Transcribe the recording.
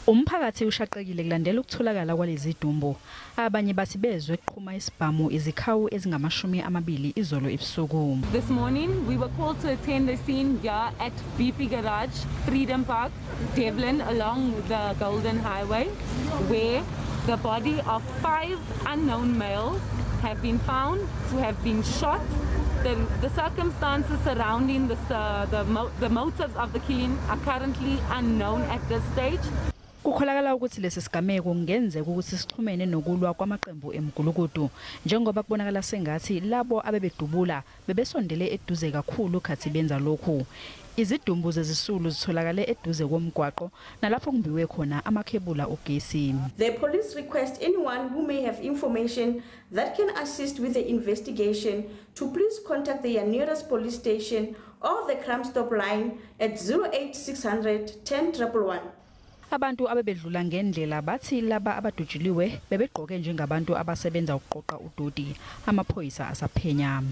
Umphakathi ushaqekile kulandela ukutholakala kwalezidumbu. Abanye bathi bezwe eqhuma isibhamu izikhawu ezingama-20 izolo ebusuku. This morning we were called to attend the scene here at BP Garage, Freedom Park, Devland along the Golden Highway, where the body of 5 unknown males have been found to have been shot. The circumstances surrounding the motives of the killing are currently unknown at this stage. Kukholakala ukuthi lesi sigameko kungenzeka ukuthi sixhumene nokulwa kwamaqembu emgulukudu njengoba kubonakala sengathi labo abebedubula bebesondele eduze kakhulu khathi benza lokhu. Izidumbu zezisulu zitholakale eduze komgwaqo nalapho kumbiwe khona amakhebula ogesi. The police request anyone who may have information that can assist with the investigation to please contact their nearest police station or the Crime Stop line at 08600 10 Abantu abebedlula ngendlela bathi laba abadujiliwe bebegqoke njengabantu abasebenza ukuqoqa udodi. Amaphoyisa asaphenya.